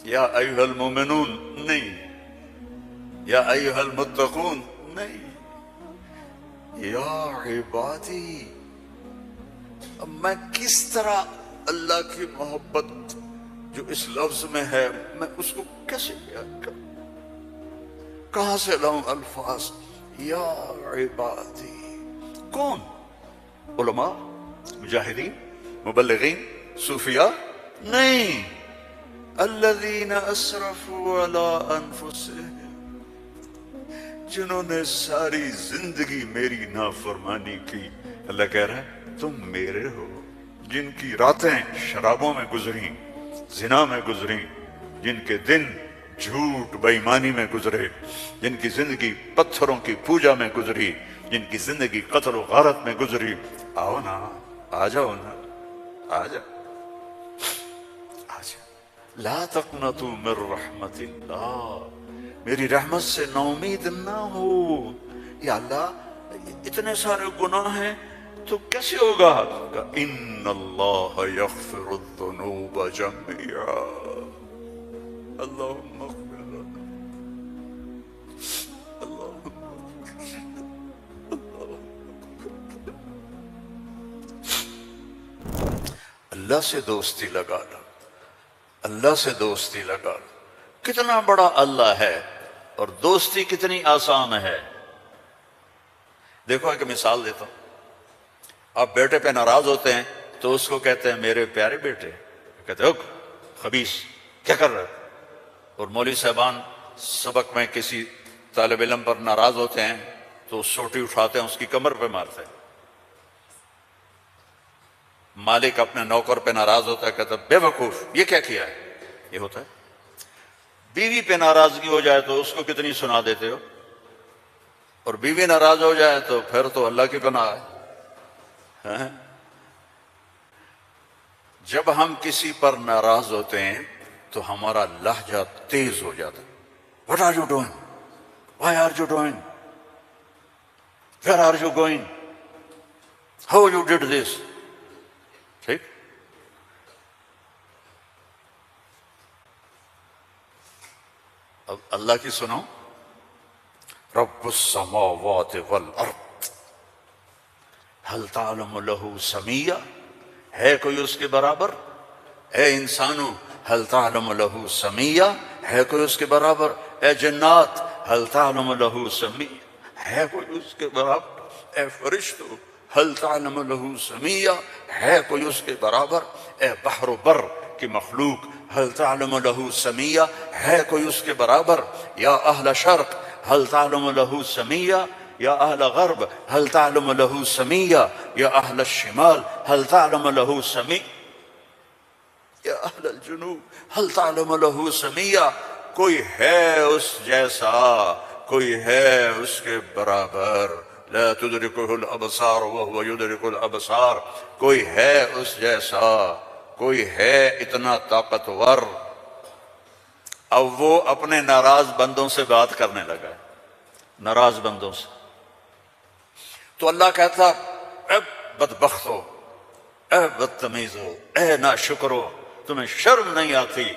یا ایھا المؤمنون نہیں، یا ایھا المتقون نہیں، یا عبادی۔ اب میں کس طرح اللہ کی محبت جو اس لفظ میں ہے میں اس کو کیسے بیان کروں؟ کہاں سے لاؤں الفاظ؟ یا عبادی۔ کون؟ علماء، مجاہدین، مبلغین، صوفیاء؟ نہیں، الذین اسرفوا علی انفسہم، جنہوں نے ساری زندگی میری نافرمانی کی۔ اللہ کہہ رہا ہے تم میرے ہو، جن کی راتیں شرابوں میں گزری، زنا میں گزری، جن کے دن جھوٹ بے ایمانی میں گزرے، جن کی زندگی پتھروں کی پوجا میں گزری، جن کی زندگی قتل و غارت میں گزری۔ آؤ نا، آ جاؤ نا، آ جاؤ، آ جاؤ۔ لا تقنطوا من رحمت اللہ، میری رحمت سے نا امید نہ ہو۔ یا اللہ اتنے سارے گناہ ہیں تو کیسے ہوگا؟ ان اللہ یغفر الذنوب جميعا، اللہم اغفر لنا، اللہم اللہ سے دوستی لگا لو، اللہ سے دوستی لگا لو۔ کتنا بڑا اللہ ہے اور دوستی کتنی آسان ہے۔ دیکھو ایک مثال دیتا ہوں۔ آپ بیٹے پہ ناراض ہوتے ہیں تو اس کو کہتے ہیں میرے پیارے بیٹے، کہتے ہیں خبیث کیا کر رہے ہو؟ اور مولوی صاحبان سبق میں کسی طالب علم پر ناراض ہوتے ہیں تو سوٹی اٹھاتے ہیں اس کی کمر پہ مارتے ہیں۔ مالک اپنے نوکر پہ ناراض ہوتا ہے، کہتا ہے بے وقوف یہ کیا کیا ہے؟ یہ ہوتا ہے۔ بیوی پہ ناراضگی ہو جائے تو اس کو کتنی سنا دیتے ہو، اور بیوی ناراض ہو جائے تو پھر تو اللہ کی پناہ ہے۔ جب ہم کسی پر ناراض ہوتے ہیں تو ہمارا لہجہ تیز ہو جاتا ہے۔ What are you doing? Why are you doing? Where are you going? How you did this? ٹھیک؟ اب اللہ کی سنو، رب السماوات والارض هل تعلم له سمیہ، ہے کوئی اس کے برابر؟ اے انسانوں هل تعلم له سمیہ، ہے کوئی اس کے برابر؟ اے جنات هل تعلم له سمیہ، ہے کوئی اس کے برابر؟ اے فرشتوں هل تعلم له سمیہ، ہے کوئی اس کے برابر؟ اے بحر و بر کی مخلوق هل تعلم له سمیہ، ہے کوئی اس کے برابر؟ یا اہل شرق هل تعلم له سمیہ، یا اہل غرب هل تعلم له سمیہ، یا اہل الشمال هل تعلم له سمیہ، یا اہل الجنوب هل تعلم له سمیہ۔ کوئی ہے اس جیسا، کوئی ہے اس کے برابر؟ لا تدرکہ الابصار وهو یدرک الابصار، کوئی ہے اس جیسا، کوئی ہے اتنا طاقتور۔ اب وہ اپنے ناراض بندوں سے بات کرنے لگا ہے، ناراض بندوں سے۔ تو اللہ کہتا اے بدبختو، اے بدتمیزو، اے ناشکرو، تمہیں شرم نہیں آتی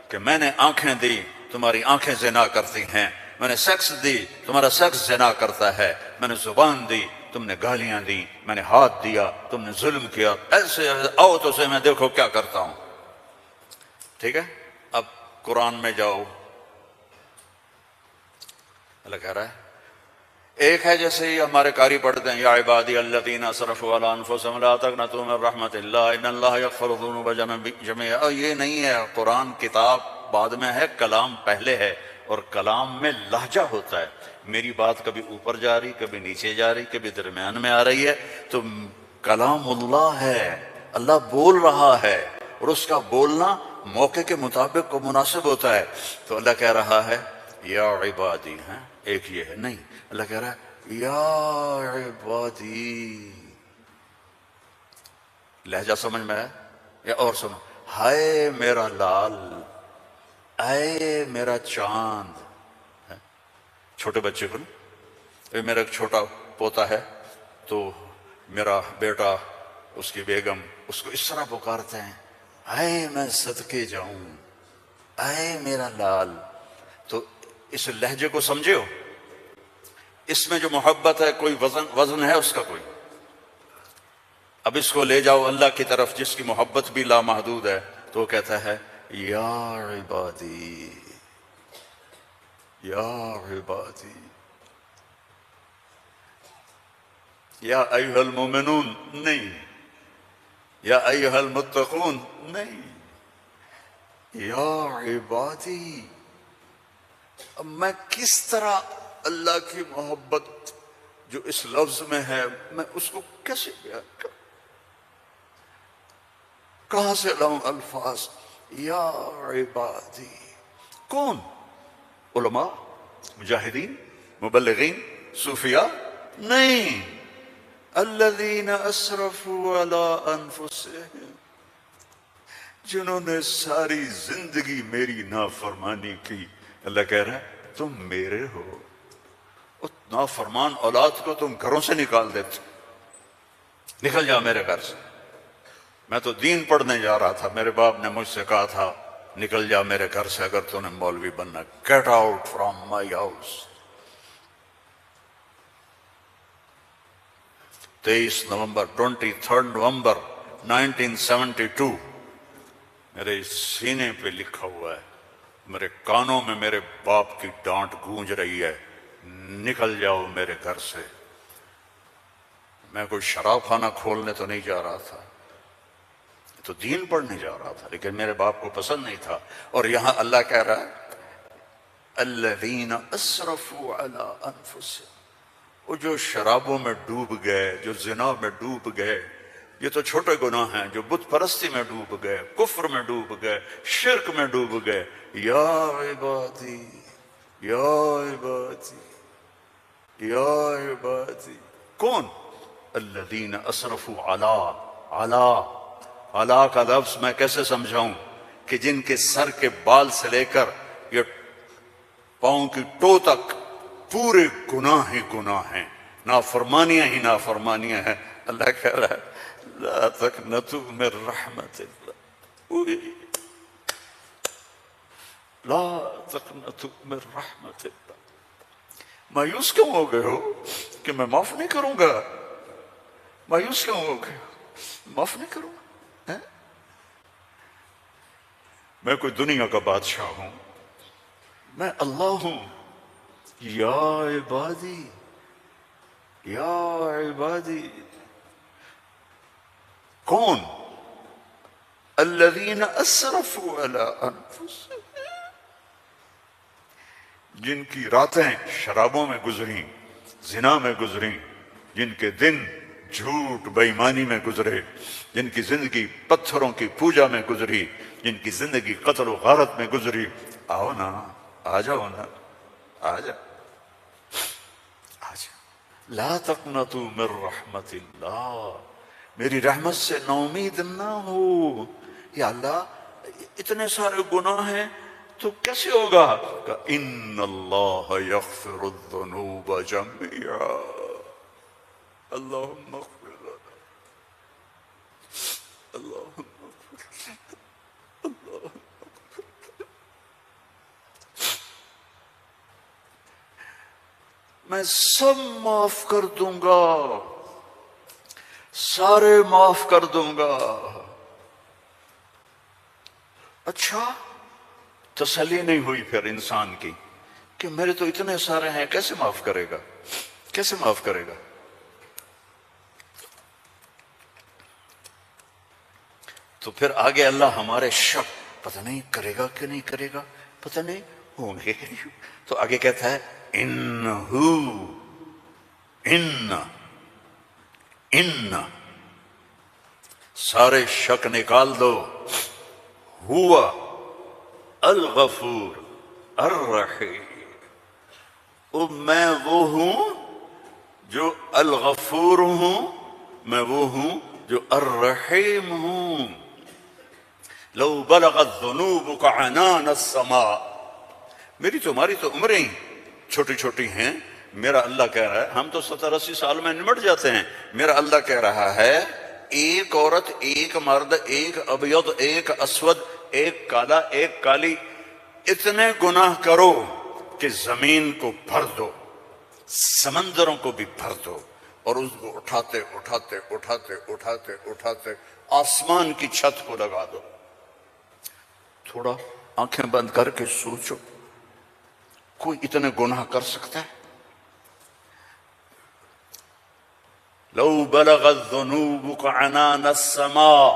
کہ میں نے آنکھیں دی، تمہاری آنکھیں زنا کرتی ہیں، میں نے سیکس دی، تمہارا سیکس زنا کرتا ہے، میں نے زبان دی، تم نے گالیاں دی، میں نے ہاتھ دیا، تم نے ظلم کیا، ایسے آؤ تو سے میں دیکھو کیا کرتا ہوں۔ ٹھیک ہے؟ اب قرآن میں جاؤ، اللہ کہہ رہا ہے ایک ہے جیسے ہی ہمارے قاری پڑھتے ہیں یا عبادی الذین اسرفوا علی انفسہم لا تقنطوا من رحمت اللہ ان اللہ یغفر الذنوب جميعا۔ یہ نہیں ہے، قرآن کتاب بعد میں ہے، کلام پہلے ہے، اور کلام میں لہجہ ہوتا ہے۔ میری بات کبھی اوپر جا رہی، کبھی نیچے جا رہی، کبھی درمیان میں آ رہی ہے، تو کلام اللہ ہے، اللہ بول رہا ہے، اور اس کا بولنا موقع کے مطابق کو مناسب ہوتا ہے۔ تو اللہ کہہ رہا ہے یا عبادی، ایک یہ ہے نہیں، اللہ کہہ رہا ہے یا عبادی۔ لہجہ سمجھ میں ہے؟ یا اور سنو، ہائے میرا لال، اے میرا چاند۔ چھوٹے بچے کو نا، میرا ایک چھوٹا پوتا ہے تو میرا بیٹا، اس کی بیگم اس کو اس طرح پکارتے ہیں، اے میں صدقے جاؤں، اے میرا لال. تو اس لہجے کو سمجھے ہو؟ اس میں جو محبت ہے کوئی وزن ہے اس کا کوئی؟ اب اس کو لے جاؤ اللہ کی طرف جس کی محبت بھی لامحدود ہے، تو وہ کہتا ہے یا عبادی یا عبادی یا ایھا المومنون نہیں، یا ایھا المتقون نہیں، یا عبادی. اب میں کس طرح اللہ کی محبت جو اس لفظ میں ہے میں اس کو کیسے بیان کروں؟ کہاں سے لاؤں الفاظ؟ یا عبادی. کون؟ علماء، مجاہدین، مبلغین، صوفیاء؟ نہیں. الذین اسرفوا علی انفسہم، جنہوں نے ساری زندگی میری نافرمانی کی. اللہ کہہ رہا ہے تم میرے ہو. نافرمان اولاد کو تم گھروں سے نکال دیتے، نکل جا میرے گھر سے. میں تو دین پڑھنے جا رہا تھا، میرے باپ نے مجھ سے کہا تھا نکل جا میرے گھر سے اگر تو نے مولوی بننا. Get out from my house. 23 نومبر 23 نومبر 1972 میرے سینے پہ لکھا ہوا ہے، میرے کانوں میں میرے باپ کی ڈانٹ گونج رہی ہے، نکل جاؤ میرے گھر سے. میں کوئی شراب خانہ کھولنے تو نہیں جا رہا تھا، تو دین پڑھنے جا رہا تھا، لیکن میرے باپ کو پسند نہیں تھا. اور یہاں اللہ کہہ رہا ہے الذین اسرفوا علی انفسہم، وہ جو شرابوں میں ڈوب گئے، جو زنا میں ڈوب گئے. یہ تو چھوٹے گناہ ہیں. جو بت پرستی میں ڈوب گئے، کفر میں ڈوب گئے، شرک میں ڈوب گئے. یا عبادی یا عبادی یا عبادی. کون؟ الذین اسرفوا علی کا لفظ میں کیسے سمجھاؤں کہ جن کے سر کے بال سے لے کر یہ پاؤں کی ٹو تک پورے گناہ ہی گناہ ہیں، نافرمانیاں ہی نافرمانیاں ہیں. اللہ کہہ رہا ہے لا تقنطوا من رحمت اللہ، لا تقنطوا من رحمت اللہ. مایوس کیوں ہو گئے ہو کہ میں معاف نہیں کروں گا؟ مایوس کیوں ہو گئے ہو؟ معاف نہیں کروں گا. میں کوئی دنیا کا بادشاہ ہوں؟ میں اللہ ہوں. یا عبادی یا عبادی. کون؟ الذین اسرفوا علی انفسہم، جن کی راتیں شرابوں میں گزریں، زنا میں گزریں، جن کے دن جھوٹ بے ایمانی میں گزرے، جن کی زندگی پتھروں کی پوجا میں گزری، جن کی زندگی قتل و غارت میں گزری. آؤ نا، آ جاؤ نا، آ جاؤ آ جاؤ. لا تقنطوا من رحمت اللہ، میری رحمت سے ناامید نہ ہو. یا اللہ اتنے سارے گناہ ہیں تو کیسے ہوگا؟ کہ ان اللہ یغفر الذنوب جميعا. اللہم اغفر لنا، اللہم اغفر لنا، اللہم. میں سب معاف کر دوں گا، سارے معاف کر دوں گا. اچھا، تسلی نہیں ہوئی پھر انسان کی کہ میرے تو اتنے سارے ہیں، کیسے معاف کرے گا؟ کیسے معاف کرے گا؟ تو پھر آگے اللہ ہمارے شک پتہ نہیں کرے گا کہ نہیں کرے گا، پتہ نہیں ہوں گے. تو آگے کہتا ہے ان سارے شک نکال دو. ہوا الغفور الرحیم، میں وہ ہوں جو الغفور ہوں، میں وہ ہوں جو الرحیم ہوں. لو بلغت ذنوبک عنان السماء، میری تمہاری تو عمریں چھوٹی چھوٹی ہیں. میرا اللہ کہہ رہا ہے، ہم تو 70-80 سال میں نمٹ جاتے ہیں. میرا اللہ کہہ رہا ہے ایک عورت، ایک مرد، ایک ابیض، ایک اسود، ایک کالا، ایک کالی، اتنے گناہ کرو کہ زمین کو بھر دو، سمندروں کو بھی بھر دو، اور اس کو اٹھاتے اٹھاتے اٹھاتے اٹھاتے اٹھاتے آسمان کی چھت کو لگا دو۔ تھوڑا آنکھیں بند کر کے سوچو، کوئی اتنے گناہ کر سکتا ہے؟ لو بلغت ذنوبک عنان السماء،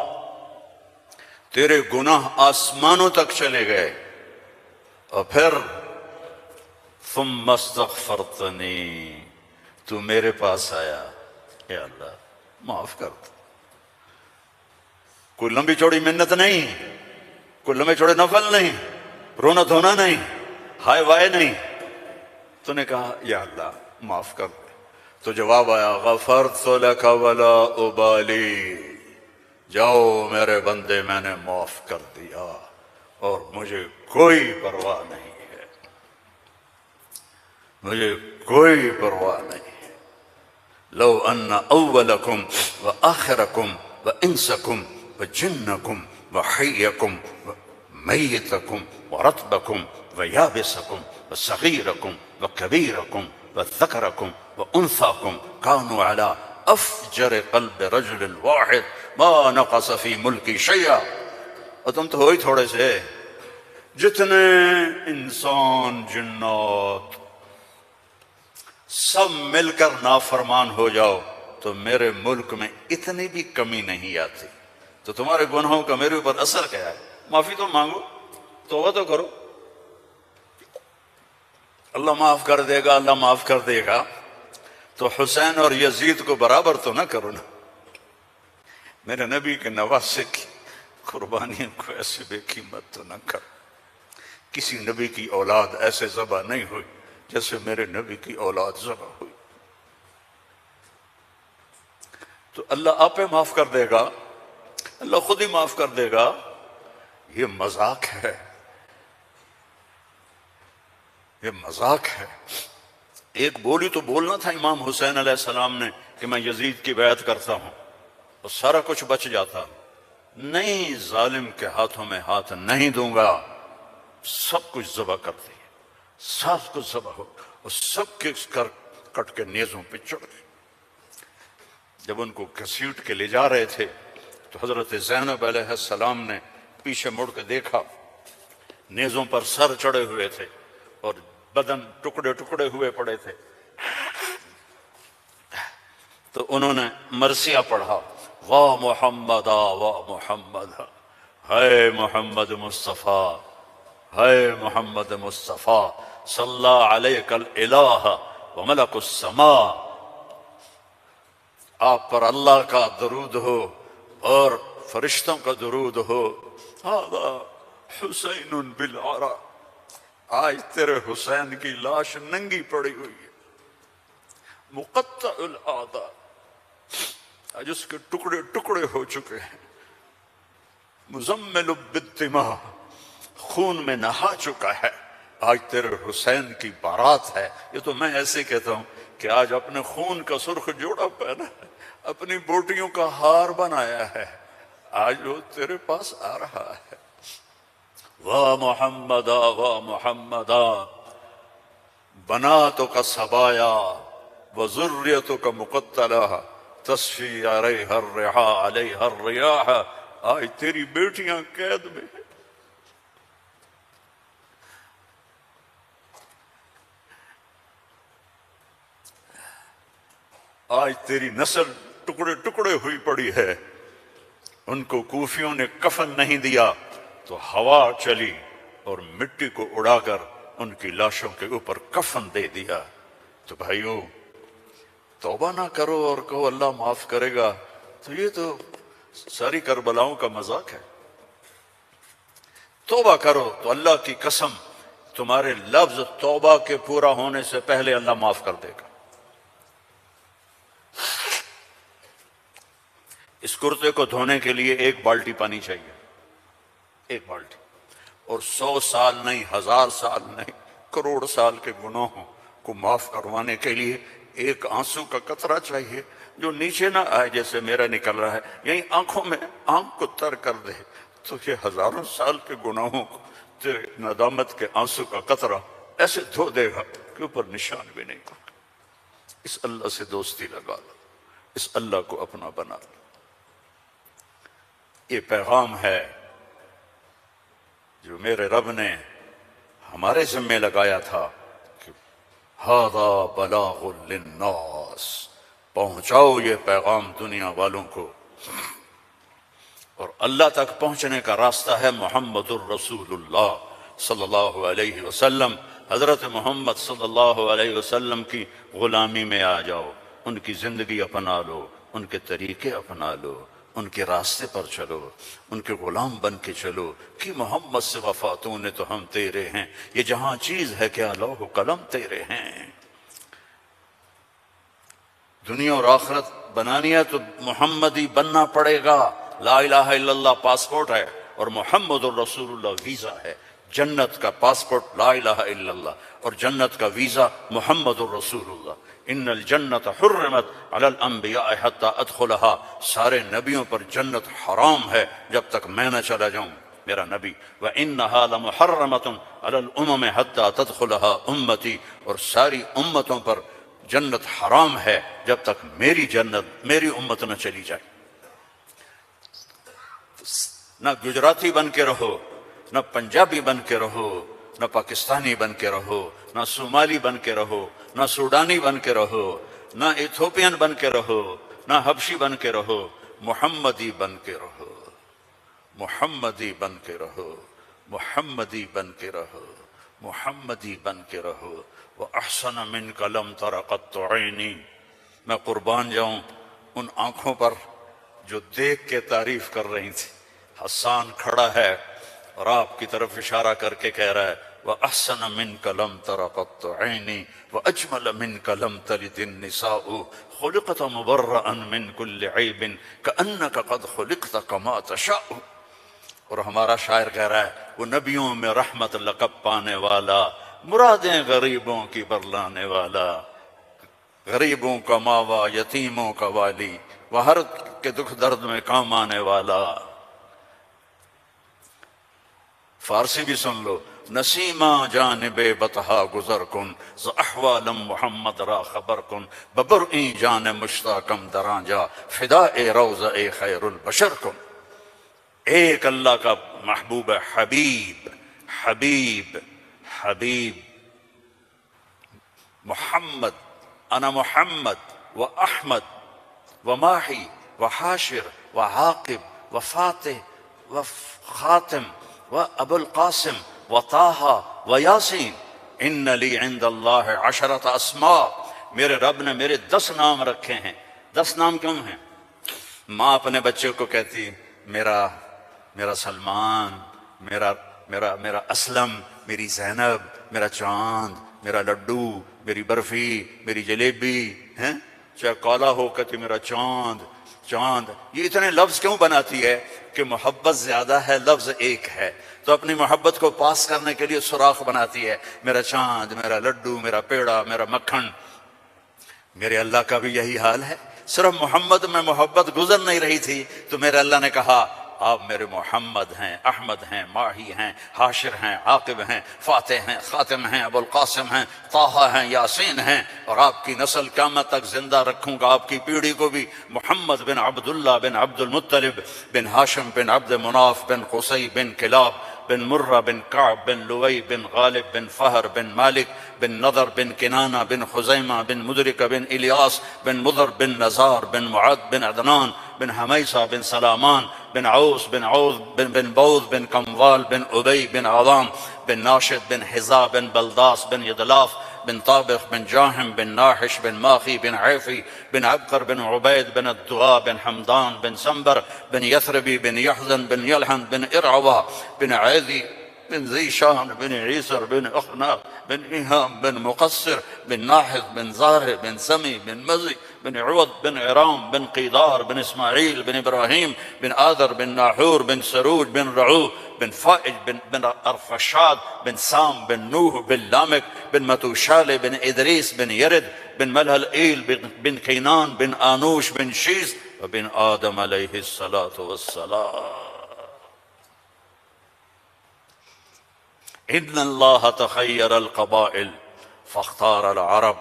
تیرے گناہ آسمانوں تک چلے گئے، اور پھر ثم استغفرتنی، تو میرے پاس آیا، اے اللہ معاف کر دو۔ کوئی لمبی چوڑی منت نہیں، کوئی لمبے چوڑے نفل نہیں، رونا دھونا نہیں، ہائے وائے نہیں، تو نے کہا یا اللہ معاف کر دے، تو جواب آیا غفرت لک ولا ابالی، جاؤ میرے بندے میں نے معاف کر دیا اور مجھے کوئی پرواہ نہیں ہے، مجھے کوئی پرواہ نہیں ہے۔ لو ان اولکم وآخرکم وانسکم وجنکم وحیکم ومیتکم ورطبکم ویابسکم وصغیرکم وکبیرکم وذکرکم وانثاکم کانوا علی افجر قلب رجل واحد ما نقص فی ملکی شیئا، اور تم تو ہوئی تھوڑے سے، جتنے انسان جنات سب مل کر نافرمان ہو جاؤ تو میرے ملک میں اتنی بھی کمی نہیں آتی، تو تمہارے گناہوں کا میرے اوپر اثر کیا ہے؟ معافی تو مانگو، توبہ تو کرو، اللہ معاف کر دے گا، اللہ معاف کر دے گا۔ تو حسین اور یزید کو برابر تو نہ کرو نا، میرے نبی کے نواسے کی قربانیوں کو ایسے بے قیمت تو نہ کرو۔ کسی نبی کی اولاد ایسے ذبح نہیں ہوئی جیسے میرے نبی کی اولاد ذبح ہوئی، تو اللہ آپ پہ معاف کر دے گا، اللہ خود ہی معاف کر دے گا۔ یہ مذاق ہے، یہ مذاق ہے۔ ایک بولی تو بولنا تھا امام حسین علیہ السلام نے کہ میں یزید کی بیعت کرتا ہوں اور سارا کچھ بچ جاتا، نہیں، ظالم کے ہاتھوں میں ہاتھ نہیں دوں گا، سب کچھ ذبح کر دیا، سب کچھ ذبح ہو، اور سب کے کٹ کے نیزوں پہ چڑھ گئے۔ جب ان کو گھسیٹ کے لے جا رہے تھے تو حضرت زینب علیہ السلام نے پیچھے مڑ کے دیکھا، نیزوں پر سر چڑھے ہوئے تھے اور بدن ٹکڑے ٹکڑے ہوئے پڑے تھے، تو انہوں نے مرثیہ پڑھا، واہ محمد واہ محمد، ہے محمد مصطفیٰ، ہے محمد مصطفیٰ، صلی علیک الالہ وملک السماء، آپ پر اللہ کا درود ہو اور فرشتوں کا درود ہو، ھذا حسین بالعرا، آج تیرے حسین کی لاش ننگی پڑی ہوئی ہے، مقطع الاعضاء، آج اس کے ٹکڑے ٹکڑے ہو چکے ہیں، مزمل بالدماء، خون میں نہا چکا ہے، آج تیرے حسین کی بارات ہے۔ یہ تو میں ایسے کہتا ہوں کہ آج اپنے خون کا سرخ جوڑا پہنا ہے، اپنی بوٹیوں کا ہار بنایا ہے، آج وہ تیرے پاس آ رہا ہے۔ واہ محمدا واہ محمدا، بناتک صبایا وذریتک مقتلہ، تصفی علیہا الرحا علیہا الریاح، آج تیری بیٹیاں قید میں ہیں، آج تیری نسل ٹکڑے ٹکڑے ہوئی پڑی ہے۔ ان کو کوفیوں نے کفن نہیں دیا تو ہوا چلی اور مٹی کو اڑا کر ان کی لاشوں کے اوپر کفن دے دیا۔ تو بھائیو، توبہ نہ کرو اور کہو اللہ معاف کرے گا، تو یہ تو ساری کربلاؤں کا مذاق ہے۔ توبہ کرو تو اللہ کی قسم تمہارے لفظ توبہ کے پورا ہونے سے پہلے اللہ معاف کر دے گا۔ اس کرتے کو دھونے کے لیے 1 بالٹی پانی چاہیے، 1 بالٹی، اور 100 سال نہیں، 1000 سال نہیں، کروڑ سال کے گناہوں کو معاف کروانے کے لیے 1 آنسو کا قطرہ چاہیے جو نیچے نہ آئے جیسے میرا نکل رہا ہے، یہیں آنکھوں میں آنکھ کو تر کر دے، تو یہ ہزاروں سال کے گناہوں کو تیرے ندامت کے آنسو کا قطرہ ایسے دھو دے گا کہ اوپر نشان بھی نہیں ہوگا۔ اس اللہ سے دوستی لگا لو، اس اللہ کو اپنا بنا لو۔ یہ پیغام ہے جو میرے رب نے ہمارے ذمے لگایا تھا کہ ھذا بلاغ للناس، پہنچاؤ یہ پیغام دنیا والوں کو۔ اور اللہ تک پہنچنے کا راستہ ہے محمد الرسول اللہ صلی اللہ علیہ وسلم۔ حضرت محمد صلی اللہ علیہ وسلم کی غلامی میں آ جاؤ، ان کی زندگی اپنا لو، ان کے طریقے اپنا لو، ان کے راستے پر چلو، ان کے غلام بن کے چلو کہ محمد سے وفاتوں نے تو ہم تیرے ہیں، یہ جہاں چیز ہے کیا لوح و قلم تیرے ہیں۔ دنیا اور آخرت بنانی ہے تو محمدی بننا پڑے گا۔ لا الہ الا اللہ پاسپورٹ ہے اور محمد الرسول اللہ ویزا ہے۔ جنت کا پاسپورٹ لا الہ الا اللہ اور جنت کا ویزا محمد الرسول اللہ۔ ان الجنت حرمت علی الانبیاء حتی ادخلها، سارے نبیوں پر جنت حرام ہے جب تک میں نہ چلا جاؤں میرا نبی۔ وَإِنَّهَا لَمُحَرَّمَةٌ عَلَى الْأُمَمِ حَتَّى تَدْخُلَهَا أُمَّتِي، اور ساری امتوں پر جنت حرام ہے جب تک میری جنت میری امت نہ چلی جائے۔ نہ گجراتی بن کے رہو، نہ پنجابی بن کے رہو، نہ پاکستانی بن کے رہو، نہ صومالی بن کے رہو، نہ سوڈانی بن کے رہو، نہ ایتھوپین بن کے رہو، نہ حبشی بن کے رہو، محمدی بن کے رہو، محمدی بن کے رہو، محمدی بن کے رہو، محمدی بن کے رہو۔ وَأَحْسَنَ مِنْكَ لَمْ تَرَ قَطُّ عَيْنِي، میں قربان جاؤں ان آنکھوں پر جو دیکھ کے تعریف کر رہی تھی۔ حسان کھڑا ہے اور آپ کی طرف اشارہ کر کے کہہ رہا ہے وَأَحْسَنَ مِنْكَ لَمْ تَرَ قَطُّ عَيْنِي وَأَجْمَلَ مِنْكَ لَمْ تَلِدِ النِّسَاءُ خُلِقْتَ مُبَرَّأً مِنْ كُلِّ عَيْبٍ كَأَنَّكَ قَدْ خُلِقْتَ كَمَا تَشَاءُ۔ اور ہمارا شاعر کہہ رہا ہے وہ نبیوں میں رحمت لقب پانے والا، مرادیں غریبوں کی برلانے والا، غریبوں کا ماوا، یتیموں کا والی، وہ ہر کے دکھ درد میں کام آنے والا۔ فارسی بھی سن لو، نسیمہ جانب بطحا گزر کن، ز احوالم محمد را خبر کن، ببرئیں جان مشتاقم دراں جا، فدائے روضہ خیر البشر کن۔ ایک اللہ کا محبوب ہے، حبیب حبیب حبیب محمد، انا محمد و احمد و ماحی و حاشر و عاقب و فاتح و خاتم و ابو القاسم و طٰہٰ و یاسین، ان لی عند اللہ عشرۃ اسماء، میرے رب نے میرے 10 نام رکھے ہیں۔ 10 نام کیوں ہیں؟ ماں اپنے بچے کو کہتی میرا سلمان، میرا اسلم، میری زینب، میرا چاند، میرا لڈو، میری برفی، میری جلیبی، ہیں چاہے کالا ہو کہتی میرا چاند چاند۔ یہ اتنے لفظ کیوں بناتی ہے؟ کہ محبت زیادہ ہے، لفظ ایک ہے، تو اپنی محبت کو پاس کرنے کے لیے سوراخ بناتی ہے، میرا چاند، میرا لڈو، میرا پیڑا، میرا مکھن۔ میرے اللہ کا بھی یہی حال ہے، صرف محمد میں محبت گزر نہیں رہی تھی تو میرے اللہ نے کہا آپ میرے محمد ہیں، احمد ہیں، ماہی ہیں، حاشر ہیں، عاقب ہیں، فاتح ہیں، خاتم ہیں، ابو القاسم ہیں، طٰہٰ ہیں، یاسین ہیں، اور آپ کی نسل قیامت تک زندہ رکھوں گا، آپ کی پیڑھی کو بھی۔ محمد بن عبداللہ بن عبد المطلب بن ہاشم بن عبد مناف بن قصی بن کلاب بن مرہ بن کعب بن لوئی بن غالب بن فہر بن مالک بن نضر بن کنانہ بن خزیمہ بن مدرکہ بن الیاس بن مضر بن نزار بن معد بن عدنان بن حمیسہ بن سلامان بن عوس بن عوذ بن بوذ بن کموال بن ابی بن عظام بن ناشد بن حذا بن بلداس بن یدلاف بن طابخ بن جاہم بن ناحش بن ماخی بن عیفی بن عبقر بن عبید بن الدغا بن حمدان بن سنبر بن یثربی بن یحزن بن یلحن بن ارعوا بن عیدی بن ذیشان بن عیسر بن اخناق بن ایہام بن مقصر بن ناحذ بن زارع بن سمی بن مزی بن عوض بن عرام بن قیدار بن اسماعیل بن ابراہیم بن آذر بن ناحور بن سروج بن رعو بن فائج بن ارفشاد بن سام بن نوح بن لامک بن متوشال بن ادریس بن یرد بن ملہل بن کینان بن آنوش بن شیس وبن آدم علیہ الصلاۃ والسلام۔ ان اللہ تخیر القبائل فاختار العرب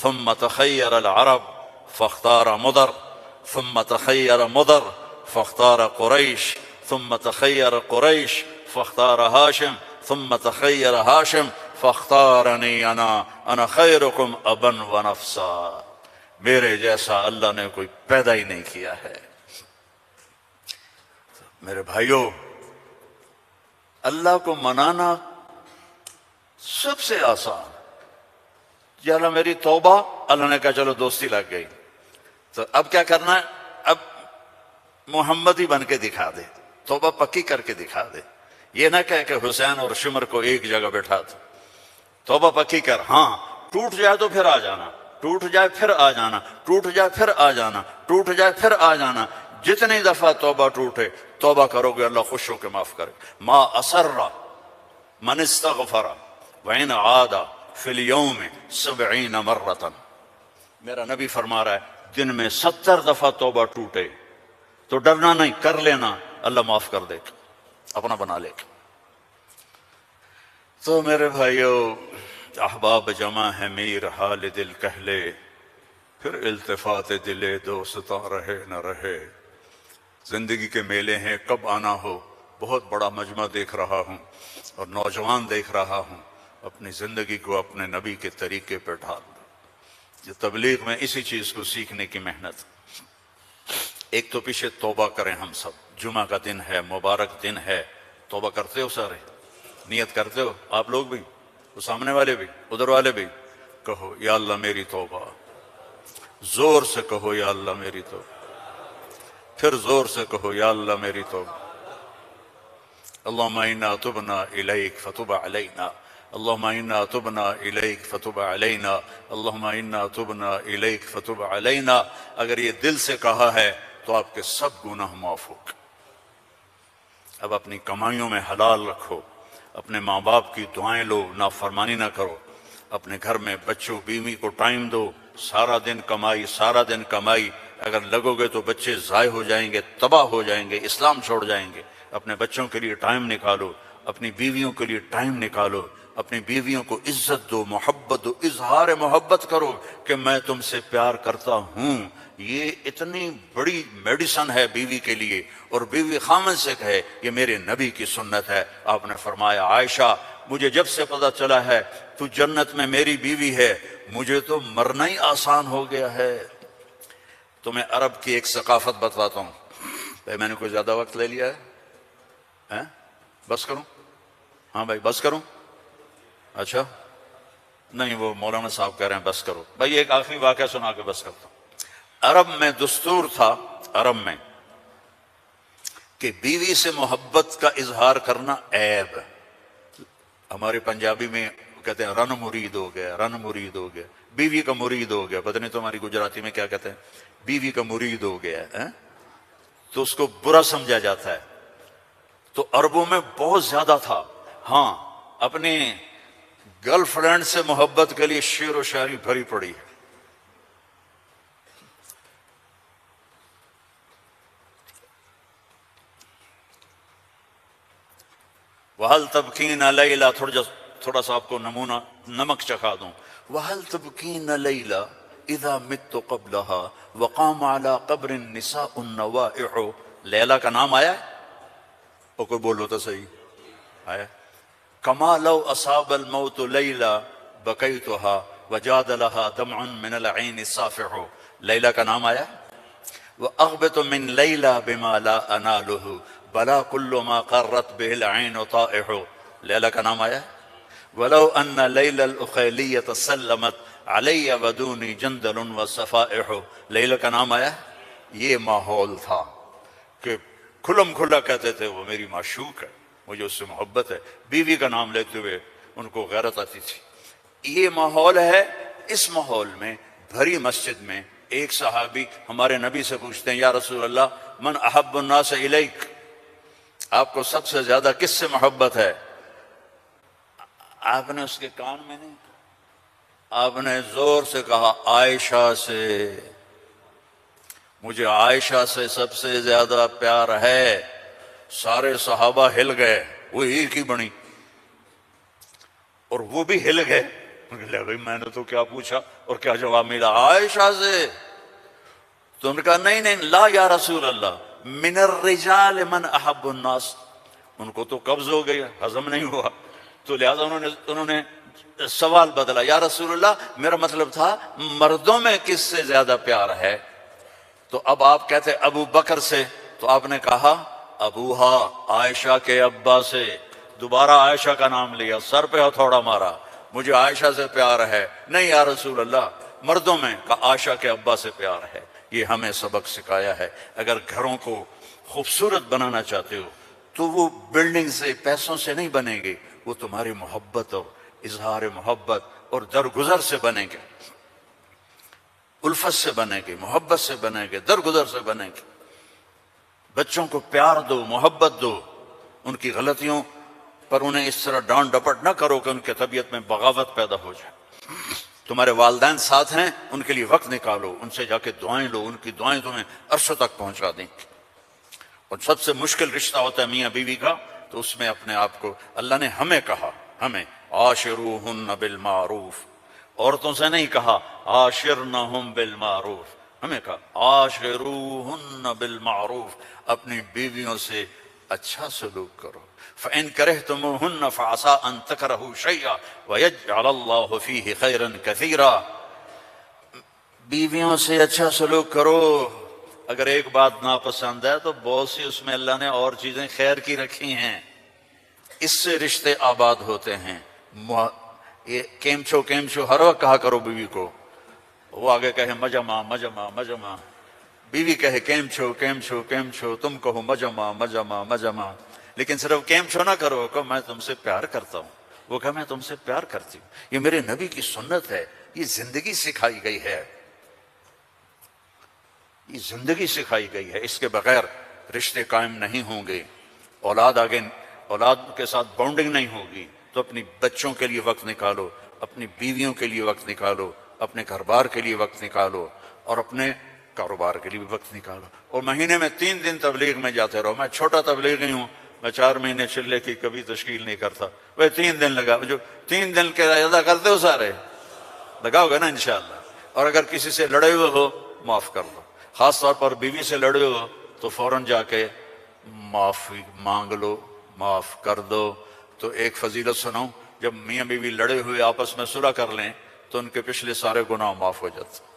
ثم تخیر العرب فاختار مضر ثم تخیر مضر فاختار قریش ثم تخیر قریش فاختار ہاشم ثم تخیر ہاشم فاختارنی انا خیرکم ابا و نفسا، میرے جیسا اللہ نے کوئی پیدا ہی نہیں کیا ہے۔ میرے بھائیوں، اللہ کو منانا سب سے آسان، یا اللہ میری توبہ، اللہ نے کہا چلو دوستی لگ گئی، تو اب کیا کرنا ہے؟ اب محمد ہی بن کے دکھا دے، توبہ پکی کر کے دکھا دے، یہ نہ کہے کہ حسین اور شمر کو ایک جگہ بیٹھا دو، توبہ پکی کر، ہاں ٹوٹ جائے تو پھر آ جانا، ٹوٹ جائے پھر آ جانا، ٹوٹ جائے پھر آ جانا، ٹوٹ جائے پھر آ جانا، جتنی دفعہ توبہ ٹوٹے توبہ کرو گے اللہ خوش ہو کے معاف کرے۔ ما اسر من استغفر وَإِنْ عَادَ فِي الْيَوْمِ 70 مرة، میرا نبی فرما رہا ہے دن میں 70 دفعہ توبہ ٹوٹے تو ڈرنا نہیں، کر لینا، اللہ معاف کر دے گا، اپنا بنا لے گا۔ تو میرے بھائیو، احباب جمع ہے میر حال دل کہلے، پھر التفات دلے دوستا رہے نہ رہے، زندگی کے میلے ہیں کب آنا ہو، بہت بڑا مجمع دیکھ رہا ہوں اور نوجوان دیکھ رہا ہوں، اپنی زندگی کو اپنے نبی کے طریقے پہ ڈھال دو۔ یہ تبلیغ میں اسی چیز کو سیکھنے کی محنت۔ ایک تو پیچھے توبہ کریں ہم سب، جمعہ کا دن ہے، مبارک دن ہے، توبہ کرتے ہو سارے؟ نیت کرتے ہو آپ لوگ بھی، وہ سامنے والے بھی، ادھر والے بھی؟ کہو یا اللہ میری توبہ، زور سے کہو یا اللہ میری توبہ، پھر زور سے کہو یا اللہ میری توبہ۔ اللہم انا تبنا الیک فتب علینا، اللہم انا تبنا الیک فتب علینا، اللہم انا تبنا الیک فتب علینا۔ اگر یہ دل سے کہا ہے تو آپ کے سب گناہ معاف ہو گئے۔ اب اپنی کمائیوں میں حلال رکھو، اپنے ماں باپ کی دعائیں لو، نافرمانی نہ کرو، اپنے گھر میں بچوں بیوی کو ٹائم دو، سارا دن کمائی، سارا دن کمائی، اگر لگو گے تو بچے ضائع ہو جائیں گے، تباہ ہو جائیں گے، اسلام چھوڑ جائیں گے۔ اپنے بچوں کے لیے ٹائم نکالو، اپنی بیویوں کے لیے ٹائم نکالو، اپنی بیویوں کو عزت دو، محبت دو، اظہار محبت کرو کہ میں تم سے پیار کرتا ہوں۔ یہ اتنی بڑی میڈیسن ہے بیوی کے لیے، اور بیوی خامن سے کہے یہ میرے نبی کی سنت ہے۔ آپ نے فرمایا عائشہ مجھے جب سے پتہ چلا ہے تو جنت میں میری بیوی ہے، مجھے تو مرنا ہی آسان ہو گیا ہے۔ تمہیں عرب کی ایک ثقافت بتاتا ہوں۔ بھائی میں نے کوئی زیادہ وقت لے لیا ہے؟ بس کروں؟ ہاں بھائی بس کروں؟ اچھا نہیں، وہ مولانا صاحب کہہ رہے ہیں بس کرو۔ بھائی ایک آخری واقعہ سنا کے بس کرتا ہوں۔ عرب میں دستور تھا، عرب میں، کہ بیوی سے محبت کا اظہار کرنا عیب۔ ہمارے پنجابی میں کہتے ہیں رن مرید ہو گیا، رن مرید ہو گیا، بیوی کا مرید ہو گیا۔ پتہ نہیں تمہاری گجراتی میں کیا کہتے ہیں، بیوی کا مرید ہو گیا ہے، تو اس کو برا سمجھا جاتا ہے۔ تو عربوں میں بہت زیادہ تھا۔ ہاں اپنے گرل فرینڈ سے محبت کے لیے شعر و شاعری بھری پڑی ہے۔ وَهَلْ تَبْكِينَ لَيْلَا، تھوڑا سا آپ کو نمونہ نمک چکھا دوں۔ وَهَلْ تَبْكِينَ لَيْلَا اِذَا مِتُّ قَبْلَهَا وَقَامَ عَلَىٰ قَبْرٍ نِسَاءٌ نَوَائِحُ، لیلا کا نام آیا ہے؟ اور کوئی بولو تو صحیح آیا۔ كَمَا لَوْ أَصَابَ الْمَوْتُ لَيْلَا بَكَيْتُهَا وَجَادَ لَهَا دَمْعٌ مِّنَ الْعَيْنِ صَافِحُ، لیلا کا نام آیا؟ وَأَغْبِطُ مِن لَيْلَا بِمَا لَا أَنَالُهُ بَلَا كُلُّ مَا قَرَّتْ بِهِ الْعَيْنُ طَائِحُ، لیلا کا نام آیا؟ وَلَوْ أَنَّ لَيْلَ الْأُخَيْلِيَّةَ سَلَّمَتْ عَلَيَّ وَدُونِي جَنْدَلٌ وَصَفَائِحُ، لیلا کا نام آیا؟ یہ ماحول تھا کہ کھلم کھلا کہتے تھے وہ میری معشوق ہے، مجھے اس سے محبت ہے، بیوی کا نام لیتے ہوئے ان کو غیرت آتی تھی۔ یہ ماحول ہے۔ اس ماحول میں بھری مسجد میں ایک صحابی ہمارے نبی سے پوچھتے ہیں یا رسول اللہ من احب الناس الیک، آپ کو سب سے زیادہ کس سے محبت ہے؟ آپ نے اس کے کان میں نہیں، آپ نے زور سے کہا عائشہ سے، مجھے عائشہ سے سب سے زیادہ پیار ہے۔ سارے صحابہ ہل گئے، وہ ایک ہی بنی، اور وہ بھی ہل گئے. بھائی میں نے تو کیا پوچھا اور کیا جواب ملا عائشہ سے. تو انہوں نے کہا نہیں نہیں لا یا رسول اللہ من الرجال من احب الناس. ان کو تو قبض ہو گئی, ہضم نہیں ہوا, تو لہذا انہوں نے سوال بدلا, یا رسول اللہ میرا مطلب تھا مردوں میں کس سے زیادہ پیار ہے؟ تو اب آپ کہتے ابو بکر سے, تو آپ نے کہا ابوہا عائشہ کے ابا سے. دوبارہ عائشہ کا نام لیا, سر پہ ہتھوڑا مارا, مجھے عائشہ سے پیار ہے. نہیں یا رسول اللہ مردوں میں, کہا عائشہ کے ابا سے پیار ہے. یہ ہمیں سبق سکھایا ہے. اگر گھروں کو خوبصورت بنانا چاہتے ہو تو وہ بلڈنگ سے پیسوں سے نہیں بنے گی, وہ تمہاری محبت اور اظہار محبت اور درگزر سے بنے گے, الفت سے بنے گی, محبت سے بنے گے, درگزر سے بنے گی. بچوں کو پیار دو, محبت دو, ان کی غلطیوں پر انہیں اس طرح ڈانٹ ڈپٹ نہ کرو کہ ان کی طبیعت میں بغاوت پیدا ہو جائے. تمہارے والدین ساتھ ہیں, ان کے لیے وقت نکالو, ان سے جا کے دعائیں لو, ان کی دعائیں تمہیں عرشوں تک پہنچا دیں. اور سب سے مشکل رشتہ ہوتا ہے میاں بیوی کا, تو اس میں اپنے آپ کو اللہ نے ہمیں کہا, ہمیں عاشروہن بالمعروف, عورتوں سے نہیں کہا عاشرنہم بالمعروف, ہمیں کہا عاشروہن بالمعروف, اپنی بیویوں سے اچھا سلوک کرو. فَإِن كَرِهْتُمُوهُنَّ فَعَسَىٰ أَن تَكْرَهُوا شَيْئًا وَيَجْعَلَ اللَّهُ فِيهِ خَيْرًا كَثِيرًا. بیویوں سے اچھا سلوک کرو. اگر ایک بات ناپسند ہے تو بہت سی اس میں اللہ نے اور چیزیں خیر کی رکھی ہیں, اس سے رشتے آباد ہوتے ہیں. یہ کیم چھو ہر وقت کہا کرو بیوی کو, وہ آگے کہے مجمع مجمع مجمع, بیوی کہے کیم چھو, تم کہو مجمع مجمع مجمع. لیکن صرف کیم چھو نہ کرو, کہ میں تم سے پیار کرتا ہوں, وہ کہا میں تم سے پیار کرتی ہوں. یہ میرے نبی کی سنت ہے, یہ زندگی سکھائی گئی ہے, یہ زندگی سکھائی گئی ہے. اس کے بغیر رشتے قائم نہیں ہوں گے, اولاد کے ساتھ بانڈنگ نہیں ہوگی. تو اپنی بچوں کے لیے وقت نکالو, اپنی بیویوں کے لیے وقت نکالو, اپنے گھر بار کے لیے وقت نکالو, اور اپنے کاروبار کے لیے بھی وقت نکالو. اور مہینے میں 3 دن تبلیغ میں جاتے رہو. میں چھوٹا تبلیغی ہوں, میں 4 مہینے چلے کی کبھی تشکیل نہیں کرتا. وہ 3 دن لگا, جو 3 دن کے ادا کرتے ہو سارے لگاؤ گے نا انشاءاللہ. اور اگر کسی سے لڑے ہوئے ہو معاف کر دو, خاص طور پر بیوی سے لڑے ہو تو فوراً جا کے معافی مانگ لو, معاف کر دو. تو ایک فضیلت سناؤں, جب میاں بیوی لڑے ہوئے آپس میں صلح کر لیں تو ان کے پچھلے سارے گناہ معاف ہو جاتے.